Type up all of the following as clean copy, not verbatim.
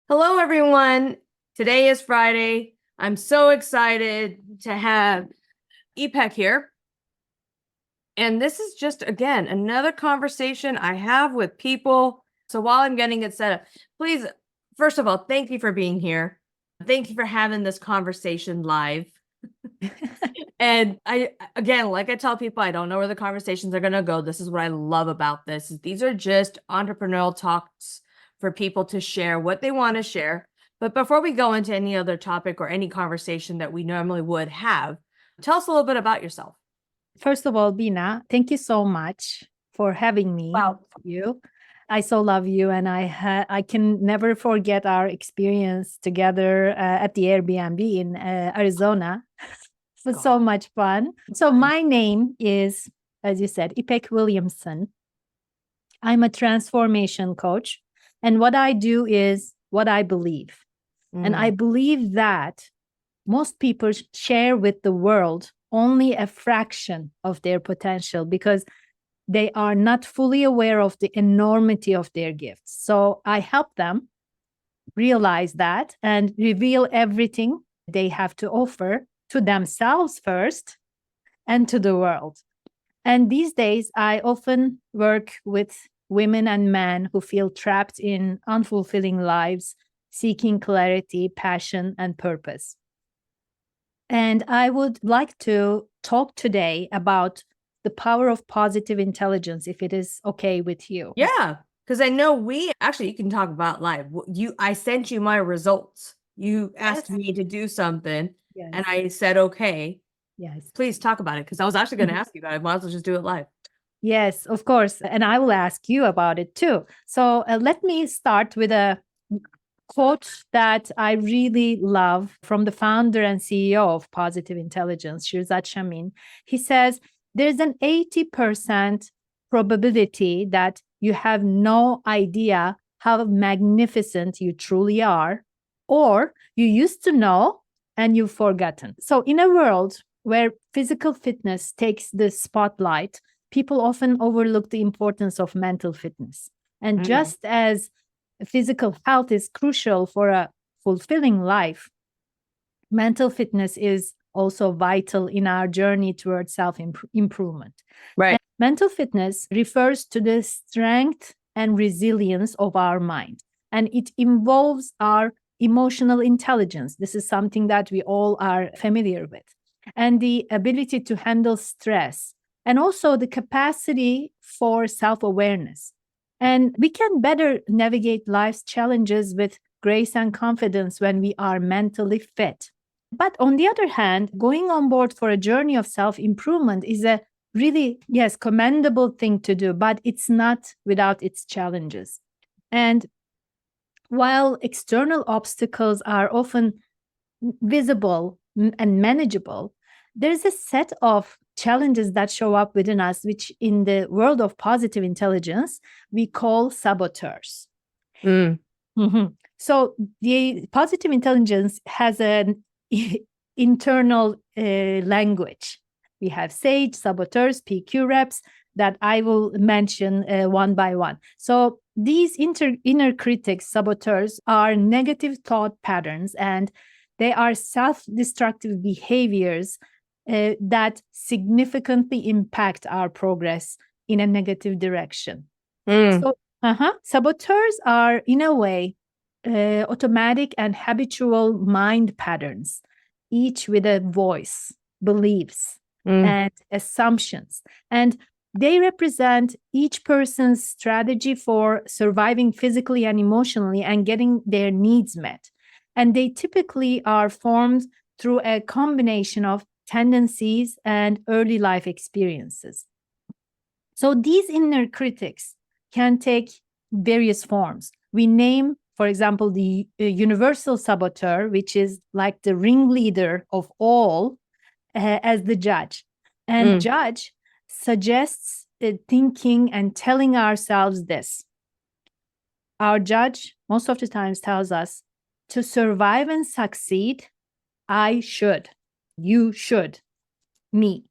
Hello, everyone. Today is Friday. I'm so excited to have Ipek here. And this is just, again, another conversation I have with people. So while I'm getting it set up, please, first of all, thank you for being here. Thank you for having this conversation live. And again, like I tell people, I don't know where the conversations are going to go. This is what I love about this. These are just entrepreneurial talks for people to share what they want to share. But before we go into any other topic or any conversation that we normally would have, tell us a little bit about yourself. First of all, Bina, thank you so much for having me. Wow. You. I so love you, and I can never forget our experience together at the Airbnb in Arizona. It was so much fun. So my name is, as you said, Ipek Williamson. I'm a transformation coach, and what I do is what I believe. And I believe that most people share with the world only a fraction of their potential because they are not fully aware of the enormity of their gifts. So I help them realize that and reveal everything they have to offer to themselves first and to the world. And these days, I often work with women and men who feel trapped in unfulfilling lives, seeking clarity, passion, and purpose. And I would like to talk today about the power of positive intelligence, if it is okay with you. Yeah, because I know you can talk about live. I sent you my results. You asked me to do something, and I said, okay. Yes. Please talk about it, because I was actually going to ask you about it. I might as well just do it live. Yes, of course. And I will ask you about it too. So let me start with a quote that I really love from the founder and CEO of Positive Intelligence, Shirzad Shamin. He says, there's an 80% probability that you have no idea how magnificent you truly are, or you used to know and you've forgotten. So in a world where physical fitness takes the spotlight, people often overlook the importance of mental fitness. And just as physical health is crucial for a fulfilling life, mental fitness is also vital in our journey towards self-improvement. Right. And mental fitness refers to the strength and resilience of our mind, and it involves our emotional intelligence. This is something that we all are familiar with, and the ability to handle stress, and also the capacity for self-awareness. And we can better navigate life's challenges with grace and confidence when we are mentally fit. But on the other hand, going on board for a journey of self-improvement is a really, yes, commendable thing to do, but it's not without its challenges. And while external obstacles are often visible and manageable, there's a set of challenges that show up within us, which in the world of positive intelligence, we call saboteurs. So the positive intelligence has an internal language. We have SAGE, saboteurs, PQ reps that I will mention one by one. So these inner critics, saboteurs, are negative thought patterns, and they are self-destructive behaviors that significantly impact our progress in a negative direction. So saboteurs are, in a way, automatic and habitual mind patterns, each with a voice, beliefs, and assumptions. And they represent each person's strategy for surviving physically and emotionally and getting their needs met. And they typically are formed through a combination of tendencies and early life experiences. So these inner critics can take various forms. We name, for example, the universal saboteur, which is like the ringleader of all, as the judge. And judge suggests thinking and telling ourselves this. Our judge most of the times tells us, to survive and succeed, I should, you should, me.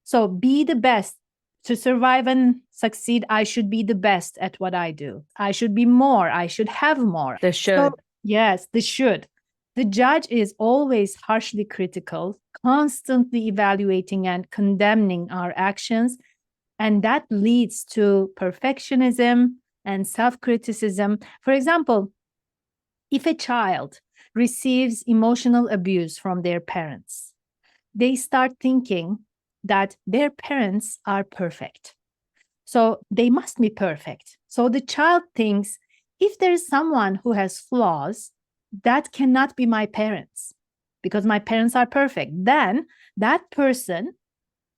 So be the best. To survive and succeed, I should be the best at what I do. I should be more. I should have more. The should. Yes, they should. The judge is always harshly critical, constantly evaluating and condemning our actions. And that leads to perfectionism and self criticism. For example, if a child receives emotional abuse from their parents, they start thinking that their parents are perfect. So they must be perfect. So the child thinks if there is someone who has flaws, that cannot be my parents because my parents are perfect. Then that person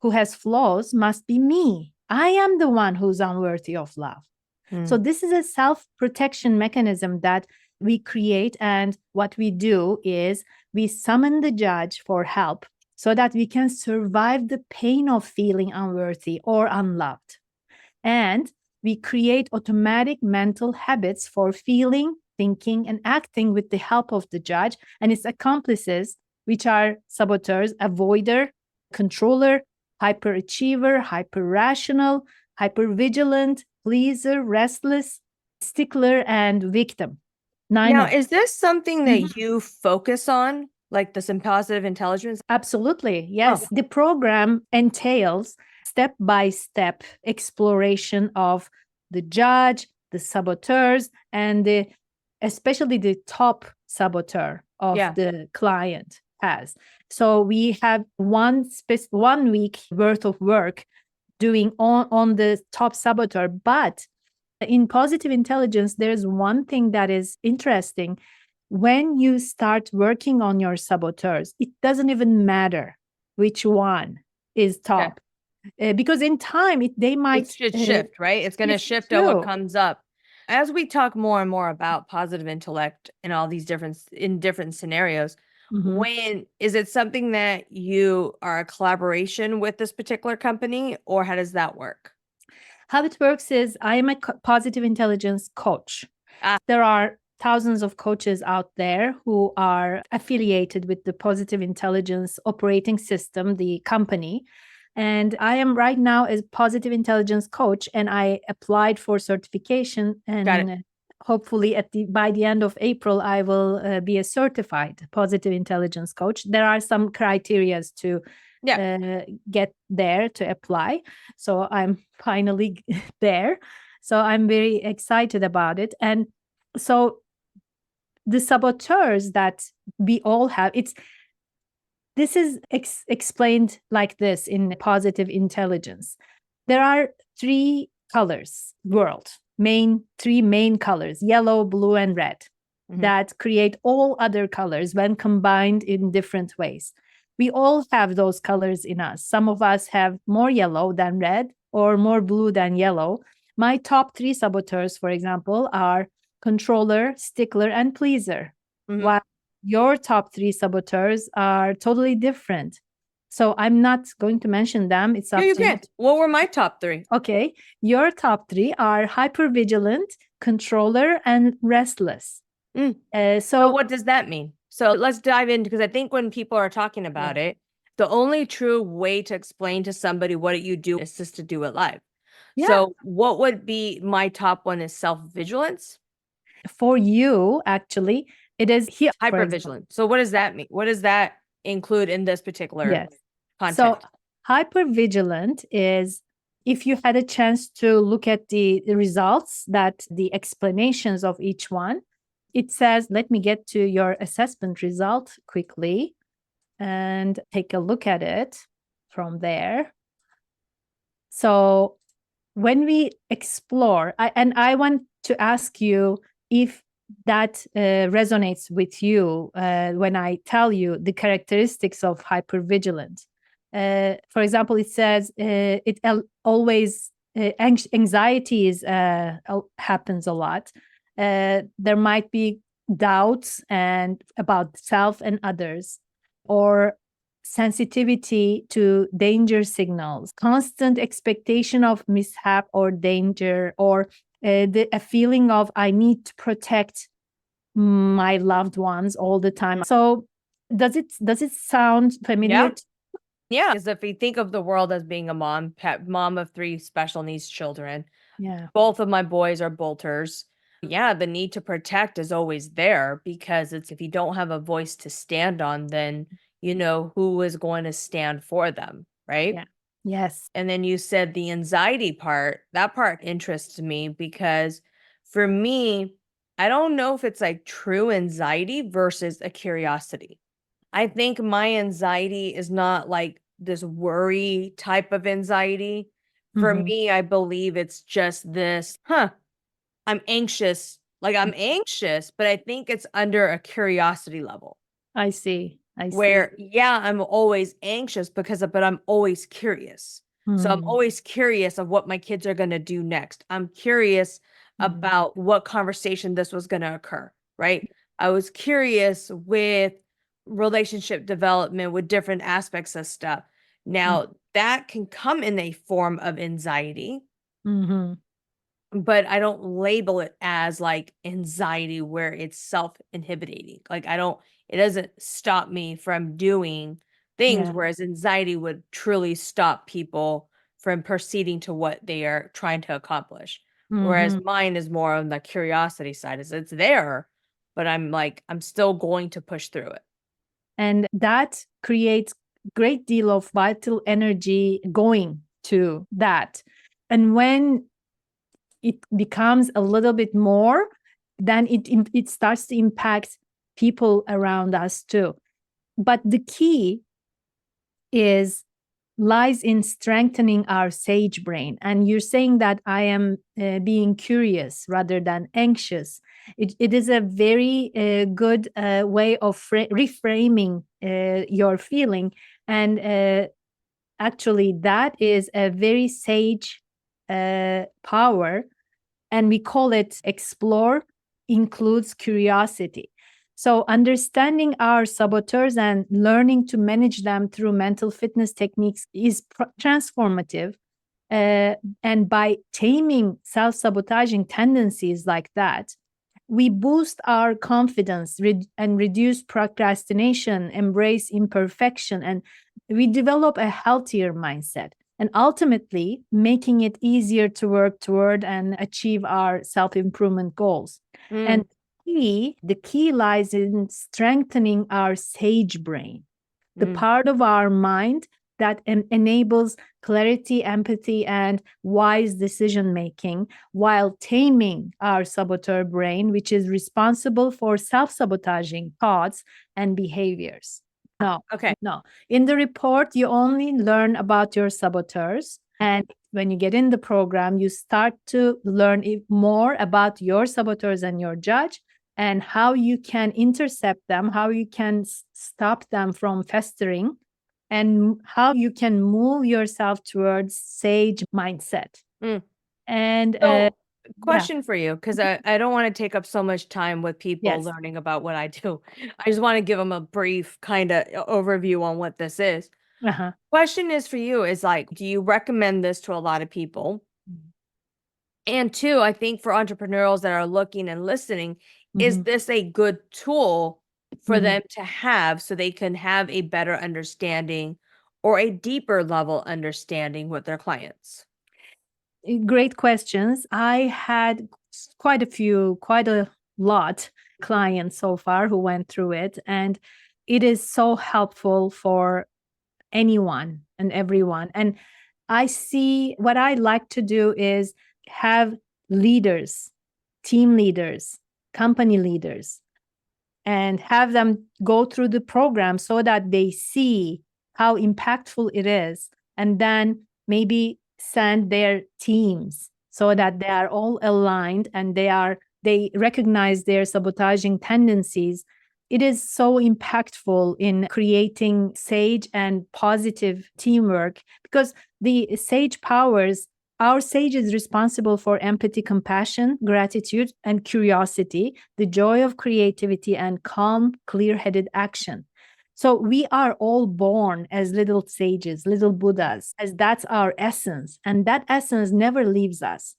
who has flaws must be me. I am the one who's unworthy of love. So Mm. this is a self-protection mechanism that we create. And what we do is we summon the judge for help so that we can survive the pain of feeling unworthy or unloved. And we create automatic mental habits for feeling, thinking, and acting with the help of the judge and its accomplices, which are saboteurs, avoider, controller, hyperachiever, hyper-rational, hyper-vigilant, pleaser, restless, stickler, and victim. Nine Now, of them. is this something that Mhm. you focus on, like this in positive intelligence? Absolutely. Yes. The program entails step by step exploration of the judge, the saboteurs, and especially the top saboteur of Yeah. the client has. So we have 1 week worth of work doing on the top saboteur. But in positive intelligence, there's one thing that is interesting. When you start working on your saboteurs, it doesn't even matter which one is Okay. top. Because in time, they It might should shift, right? It's going to shift shift at what too. comes up. As we talk more and more about positive intellect and all these different scenarios, Mhm. when is it something that you are a collaboration with this particular company, or how does that work? How it works is I am a positive intelligence coach. Ah, There are thousands of coaches out there who are affiliated with the positive intelligence operating system, the company. And I am right now a positive intelligence coach, and I applied for certification. got it. And hopefully, by the end of April, I will be a certified positive intelligence coach. There are some criterias to Yeah. get there to apply. So I'm finally there. So I'm very excited about it. And so the saboteurs that we all have, this is explained like this in positive intelligence. There are three colors, three main colors, yellow, blue, and red, Mhm. that create all other colors when combined in different ways. We all have those colors in us. Some of us have more yellow than red or more blue than yellow. My top three saboteurs, for example, are controller, stickler, and pleaser. Mhm. While your top three saboteurs are totally different. So I'm not going to mention them. It's No, up you to you. can't. What were my top three? Okay. Your top three are hypervigilant, controller, and restless. Mm. Uh, So so, what does that mean? So let's dive in because I think when people are talking about it, the only true way to explain to somebody what you do is just to do it live. yeah, So what would be my top one is self-vigilance, for you, actually, it is here, for example. hypervigilant. So what does that mean? What does that include in this particular Yes. So, content? hypervigilant is if you had a chance to look at the results, that the explanations of each one, it says, let me get to your assessment result quickly and take a look at it from there. So, when we explore, and I want to ask you if that resonates with you when I tell you the characteristics of hypervigilant. For example, it says it always anxiety happens a lot. There might be doubts and about self and others, or sensitivity to danger signals, constant expectation of mishap or danger, or a feeling of I need to protect my loved ones all the time. So does it sound familiar? Yeah. Yeah. Because if we think of the world as being a mom of three special needs children, Yeah. both of my boys are bolters. Yeah, the need to protect is always there because it's if you don't have a voice to stand on, then you know who is going to stand for them, right? Yeah. Yes. And then you said the anxiety part, that part interests me because for me, I don't know if it's like true anxiety versus a curiosity. I think my anxiety is not like this worry type of anxiety. For Mhm. me, I believe it's just this, I'm anxious. Like I'm anxious, but I think it's under a curiosity level I see. I see. where, yeah, I'm always anxious but I'm always curious. So I'm Mhm. always curious of what my kids are going to do next. I'm curious Mhm. about what conversation this was going to occur, right? I was curious with relationship development with different aspects of stuff. Now, that can come in a form of anxiety, Mhm. but I don't label it as like anxiety where it's self-inhibiting. Like it doesn't stop me from doing things, Yeah. whereas anxiety would truly stop people from proceeding to what they are trying to accomplish. Whereas Mhm. mine is more on the curiosity side, is it's there, but I'm still going to push through it. And that creates great deal of vital energy going to that. And when it becomes a little bit more, then it starts to impact people around us too. But the key is lies in strengthening our sage brain. And you're saying that I am being curious rather than anxious. It is a very good way of reframing your feeling. And actually, that is a very sage power, and we call it explore, includes curiosity. So, understanding our saboteurs and learning to manage them through mental fitness techniques is transformative. And by taming self sabotaging tendencies like that, we boost our confidence and reduce procrastination, embrace imperfection, and we develop a healthier mindset. And ultimately, making it easier to work toward and achieve our self improvement goals. And Mm, the key lies in strengthening our sage brain, the mm. part of our mind that enables clarity, empathy, and wise decision making, while taming our saboteur brain, which is responsible for self sabotaging thoughts and behaviors. No, Okay. no. In the report, you only learn about your saboteurs. And when you get in the program, you start to learn more about your saboteurs and your judge, and how you can intercept them, how you can stop them from festering, and how you can move yourself towards sage mindset. Mm. And So, yeah, question for you, because I don't want to take up so much time with people yes. learning about what I do. I just want to give them a brief kind of overview on what this is. Uh-huh. Question is for you is like, do you recommend this to a lot of people? And two, I think for entrepreneurs that are looking and listening, is Mhm. this a good tool for Mhm. them to have so they can have a better understanding or a deeper level understanding with their clients? Great questions. I had quite a lot clients so far who went through it, and it is so helpful for anyone and everyone. And I see what I like to do is have leaders, team leaders, company leaders, and have them go through the program so that they see how impactful it is, and then maybe send their teams so that they are all aligned and they recognize their sabotaging tendencies. It is so impactful in creating sage and positive teamwork, because the sage powers, our sage is responsible for empathy, compassion, gratitude, and curiosity, the joy of creativity, and calm, clear headed action. So we are all born as little sages, little Buddhas, as that's our essence. And that essence never leaves us.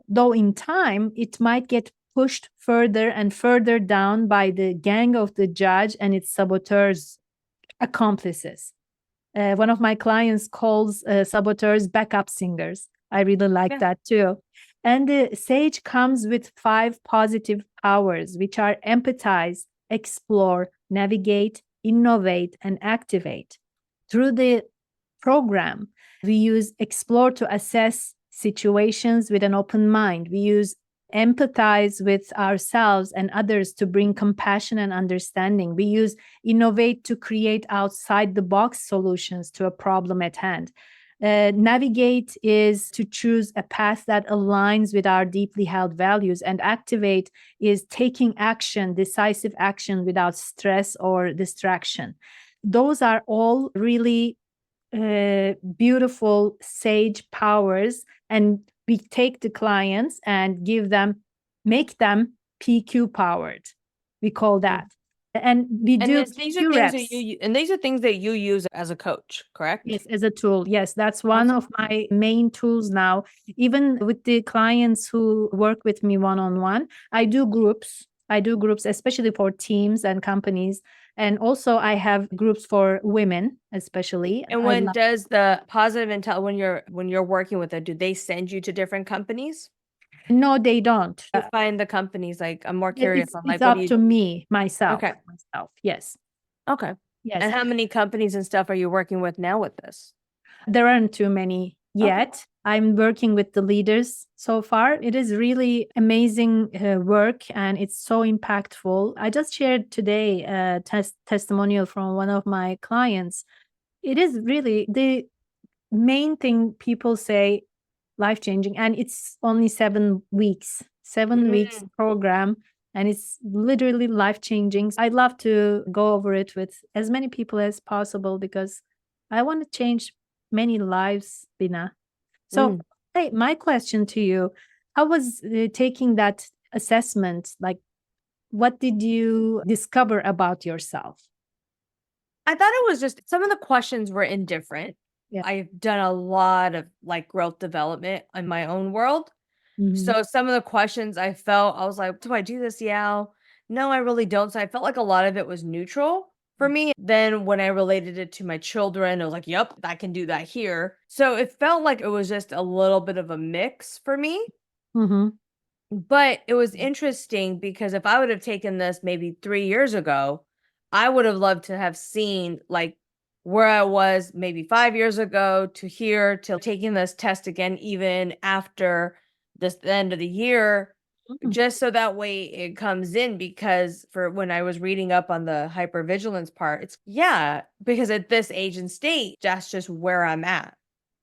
Though in time, it might get pushed further and further down by the gang of the judge and its saboteurs, accomplices. One of my clients calls saboteurs backup singers. I really like Yeah. that too. And the SAGE comes with 5 positive powers, which are empathize, explore, navigate, innovate, and activate. Through the program, we use explore to assess situations with an open mind. We use empathize with ourselves and others to bring compassion and understanding. We use innovate to create outside the box solutions to a problem at hand. Navigate is to choose a path that aligns with our deeply held values, and activate is taking action, decisive action without stress or distraction. Those are all really beautiful SAGE powers, and we take the clients and make them PQ powered. We call that. And we And do these are PQ things reps. that and these are things that you use as a coach, correct? Yes, as a tool. Yes, that's one Awesome. of my main tools now. Even with the clients who work with me one-on-one, I do groups. Especially for teams and companies. And also I have groups for women, especially. And when does the positive intel when you're working with it, do they send you to different companies? No, they don't. You find the companies, like, I'm more curious on, like, It's what up do you to me, myself. Okay. Yes. Okay. Yes. And how many companies and stuff are you working with now with this? There aren't too many yet. I'm working with the leaders so far. It is really amazing work, and it's so impactful. I just shared today a testimonial from one of my clients. It is really the main thing people say, life-changing, and it's only 7 weeks, 7 weeks program, and it's literally life-changing. I'd love to go over it with as many people as possible because I want to change many lives, Bina. So, hey, my question to you, how was taking that assessment? Like, what did you discover about yourself? I thought it was just some of the questions were indifferent. Yeah. I've done a lot of, like, growth development in my own world. Mhm. So some of the questions I was like, "Do I do this? Yeah. No, I really don't." So I felt like a lot of it was neutral for me. Then when I related it to my children, it was like, "Yep, I can do that here." So it felt like it was just a little bit of a mix for me. Mhm. But it was interesting because if I would have taken this maybe 3 years ago, I would have loved to have seen, like, where I was maybe 5 years ago to here to taking this test again even after the end of the year, Mhm. just so that way it comes in, because for when I was reading up on the hypervigilance part, it's yeah, because at this age and state, that's just where I'm at.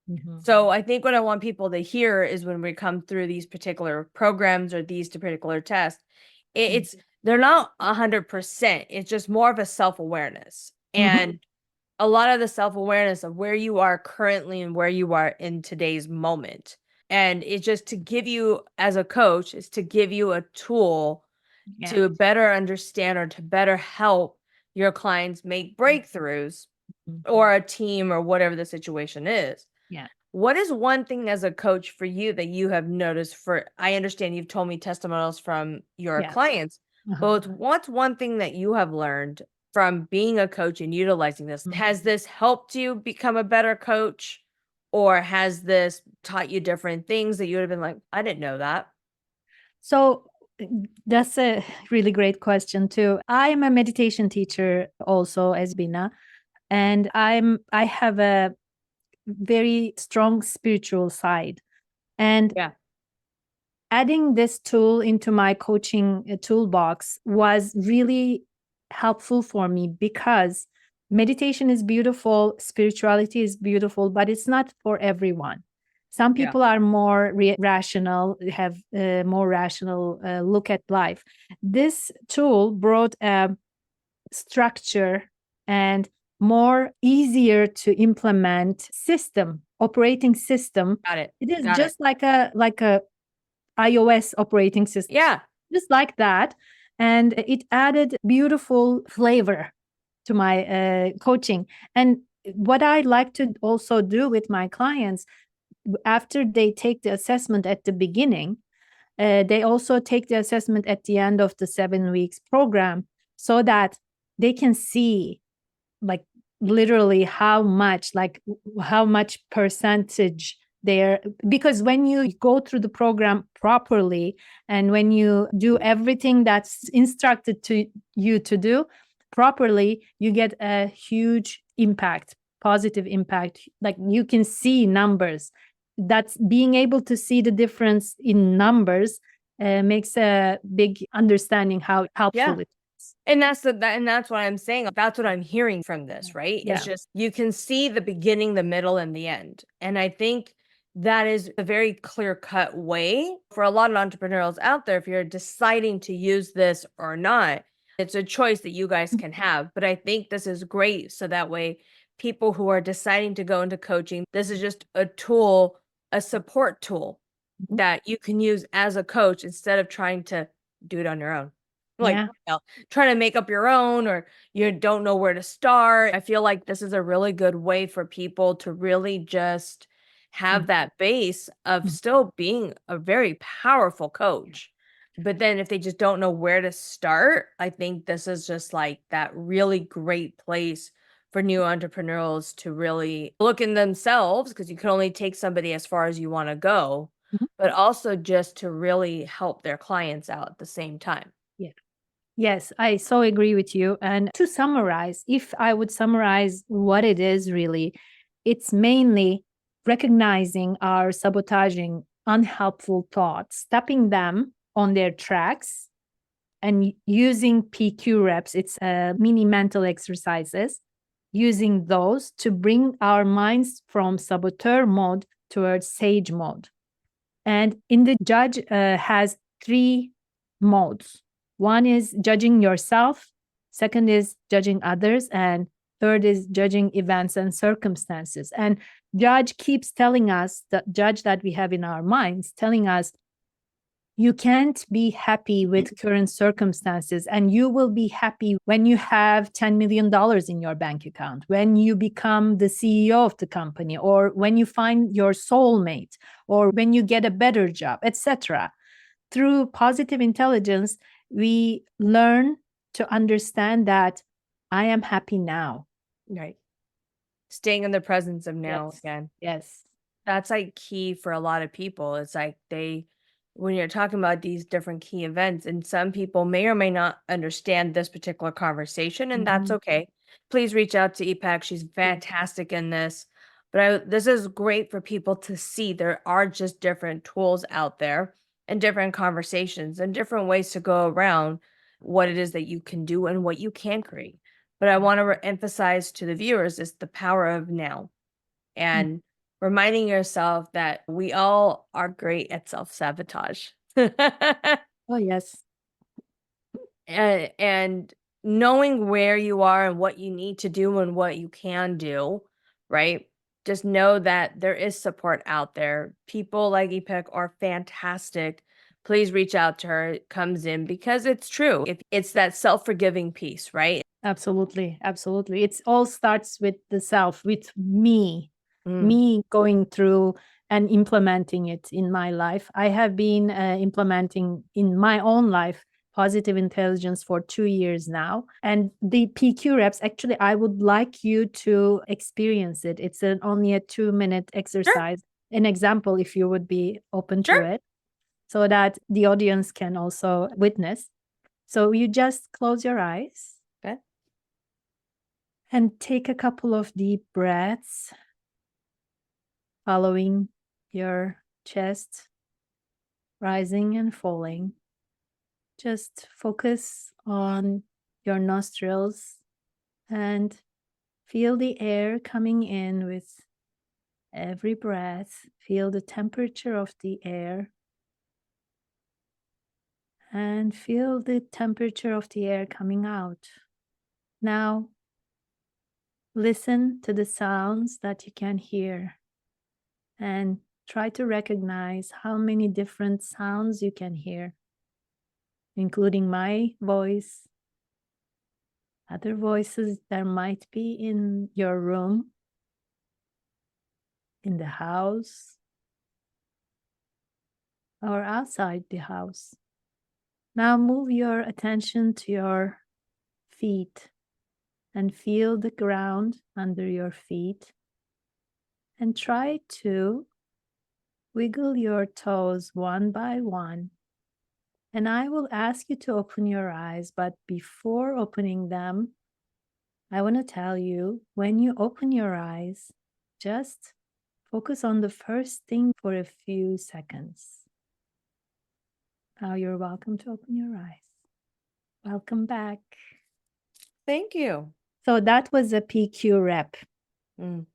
Mhm. So I think what I want people to hear is when we come through these particular programs or these particular tests, it's they're not 100%. It's just more of a self-awareness. Mhm. And a lot of the self-awareness of where you are currently and where you are in today's moment. And it's just to give you, as a coach, is to give you a tool Yeah. to better understand or to better help your clients make breakthroughs, Mhm. or a team, or whatever the situation is. Yeah. What is one thing as a coach for you that you have noticed? For I understand you've told me testimonials from your Yeah. clients, Uh-huh. but what's one thing that you have learned from being a coach and utilizing this? Mhm. Has this helped you become a better coach, or has this taught you different things that you would have been like, I didn't know that? So that's a really great question too. I'm a meditation teacher also, as Bina, and I have a very strong spiritual side. And Yeah. adding this tool into my coaching toolbox was really helpful for me because meditation is beautiful, spirituality is beautiful, but it's not for everyone. Some Yeah. people are more rational, have a more rational look at life. This tool brought a structure and more easier to implement operating system. Got it. It is Got it. just like a iOS operating system, Yeah. just like that. And it added beautiful flavor to my coaching. And what I like to also do with my clients, after they take the assessment at the beginning, they also take the assessment at the end of the 7 weeks program so that they can see, like, literally how much percentage there, because when you go through the program properly and when you do everything that's instructed to you to do properly, you get a huge impact, positive impact. Like you can see numbers. That's being able to see the difference in numbers makes a big understanding how helpful it is. And that's what I'm saying. That's what I'm hearing from this, right? Yeah. It's just you can see the beginning, the middle, and the end. And I think that is a very clear-cut way for a lot of entrepreneurs out there. If you're deciding to use this or not, it's a choice that you guys can have. But I think this is great. So that way, people who are deciding to go into coaching, this is just a tool, a support tool that you can use as a coach instead of trying to do it on your own. Like, trying to make up your own, or you don't know where to start. I feel like this is a really good way for people to really just have that base of still being a very powerful coach. But then if they just don't know where to start, I think this is just like that really great place for new entrepreneurs to really look in themselves, because you can only take somebody as far as you want to go, but also just to really help their clients out at the same time. Yeah. Yes, I so agree with you. And to summarize, if I would summarize what it is really, it's mainly recognizing our sabotaging, unhelpful thoughts, stopping them on their tracks, and using PQ reps. It's mini mental exercises, using those to bring our minds from saboteur mode towards sage mode. And in the judge has 3 modes. One is judging yourself, second is judging others, and third is judging events and circumstances. And judge keeps telling us, the judge that we have in our minds, telling us, you can't be happy with current circumstances, and you will be happy when you have $10 million in your bank account, when you become the CEO of the company, or when you find your soulmate, or when you get a better job, etc. Through positive intelligence, we learn to understand that I am happy now. Right. Staying in the presence of now again. Yes. That's like key for a lot of people. It's like when you're talking about these different key events, and some people may or may not understand this particular conversation, and that's okay. Please reach out to Ipek. She's fantastic in this. But this is great for people to see there are just different tools out there and different conversations and different ways to go around what it is that you can do and what you can create. But I want to emphasize to the viewers is the power of now, and reminding yourself that we all are great at self-sabotage. Oh, yes. And knowing where you are and what you need to do and what you can do, right? Just know that there is support out there. People like Ipek are fantastic. Please reach out to her. It comes in because it's true. It's that self-forgiving piece, right? Absolutely. Absolutely. It all starts with the self, with me going through and implementing it in my life. I have been implementing in my own life positive intelligence for 2 years now. And the PQ reps, actually, I would like you to experience it. It's only a 2-minute exercise. An example, if you would be open to it, so that the audience can also witness. So you just close your eyes. Okay. And take a couple of deep breaths, following your chest rising and falling. Just focus on your nostrils and feel the air coming in with every breath. Feel the temperature of the air and feel the temperature of the air coming out. Now, listen to the sounds that you can hear and try to recognize how many different sounds you can hear, including my voice, other voices there might be in your room, in the house, or outside the house. Now move your attention to your feet and feel the ground under your feet, and try to Wiggle your toes one by one. And I will ask you to open your eyes, but before opening them, I want to tell you, when you open your eyes, just focus on the first thing for a few seconds. Now you're welcome to open your eyes. Welcome back. Thank you. So that was a PQ rep. Mm.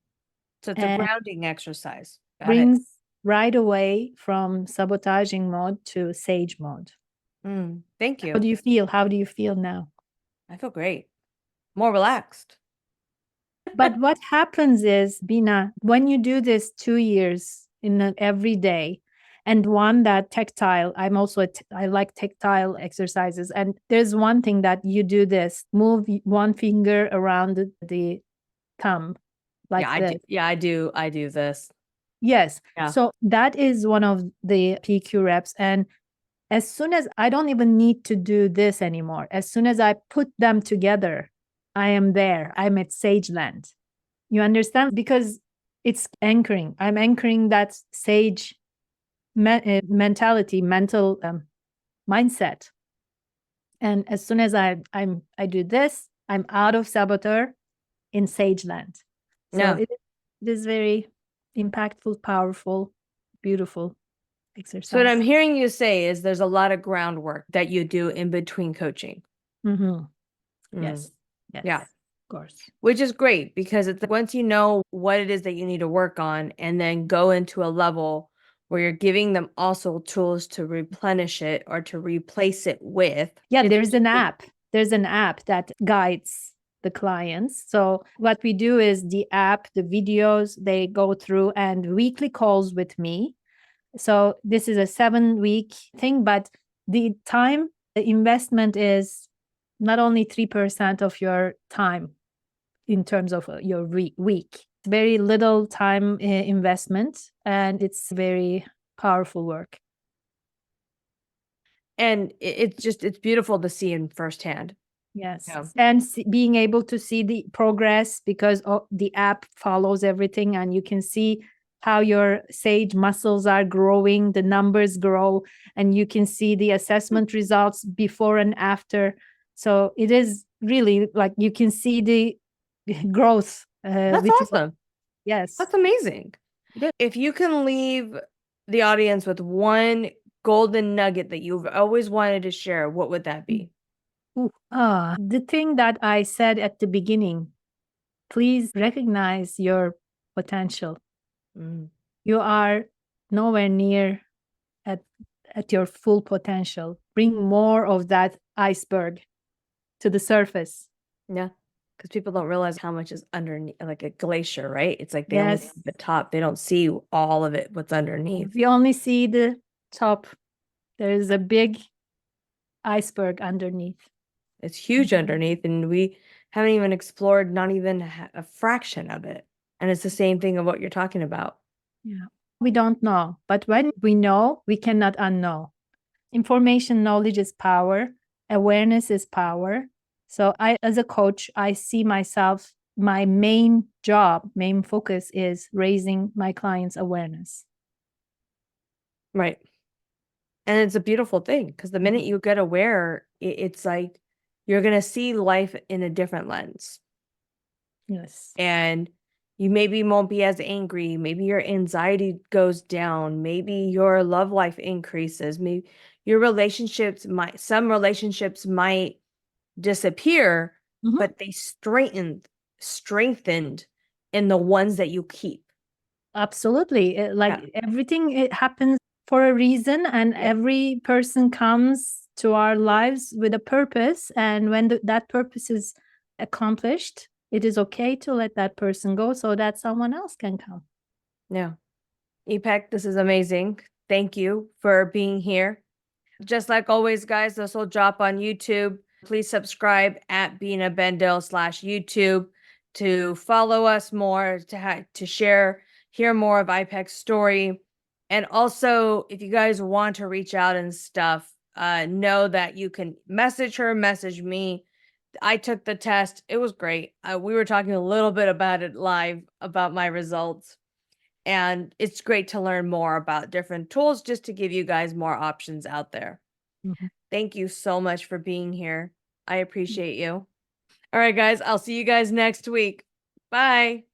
So it's a And grounding exercise. Got it. brings right away from sabotaging mode to sage mode. Thank How you. do you feel? How do you feel now? I feel great. More relaxed. But what happens is, Bina, when you do this 2 years every day, and one that tactile, I like tactile exercises. And there's one thing that you do this, move one finger around the thumb like Yeah, this. I do this. Yes. Yeah. So that is one of the PQ reps. And as soon as I don't even need to do this anymore, as soon as I put them together, I am there. I'm at sage land. You understand? Because it's anchoring. I'm anchoring that sage mentality, mental mindset. And as soon as I do this, I'm out of saboteur in sage land. So Yeah. it is very impactful, powerful, beautiful exercise. So what I'm hearing you say is there's a lot of groundwork that you do in between coaching. Yes. Yeah. Of course. Which is great because it's once you know what it is that you need to work on and then go into a level where you're giving them also tools to replenish it or to replace it with. Yeah, there's an app. There's an app that guides the clients. So what we do is the app, the videos, they go through and weekly calls with me. So this is a 7-week thing, but the time, the investment is not only 3% of your time in terms of your week. Very little time investment, and it's very powerful work. And it's beautiful to see in firsthand. Yes. Yeah. And being able to see the progress because the app follows everything, and you can see how your sage muscles are growing, the numbers grow, and you can see the assessment results before and after. So it is really like you can see the growth. That's awesome. Yes. That's amazing. If you can leave the audience with one golden nugget that you've always wanted to share, what would that be? The thing that I said at the beginning, please recognize your potential. You are nowhere near at your full potential. Bring more of that iceberg to the surface. Yeah. Because people don't realize how much is underneath, like a glacier, right? It's like they only see the top. They don't see all of it, what's underneath. We only see the top. There is a big iceberg underneath. It's huge underneath, and we haven't even explored not even a fraction of it. And it's the same thing of what you're talking about. Yeah. We don't know, but when we know, we cannot unknow. Information, knowledge is power. Awareness is power. So as a coach, I see myself, my main job, main focus is raising my clients' awareness. Right. And it's a beautiful thing because the minute you get aware, it's like you're going to see life in a different lens. Yes. And you maybe won't be as angry. Maybe your anxiety goes down. Maybe your love life increases. Maybe your some relationships might disappear, but they strengthened in the ones that you keep. Absolutely. Everything, it happens for a reason, and every person comes to our lives with a purpose. And when that purpose is accomplished, it is okay to let that person go so that someone else can come. Yeah. Ipek, this is amazing. Thank you for being here. Just like always, guys, this will drop on YouTube. Please subscribe at Bina Bendale /YouTube to follow us more, to hear more of Ipek's story. And also, if you guys want to reach out and stuff, know that you can message her, message me. I took the test. It was great. We were talking a little bit about it live, about my results. And it's great to learn more about different tools just to give you guys more options out there. Mhm. Thank you so much for being here. I appreciate you. All right, guys, I'll see you guys next week. Bye.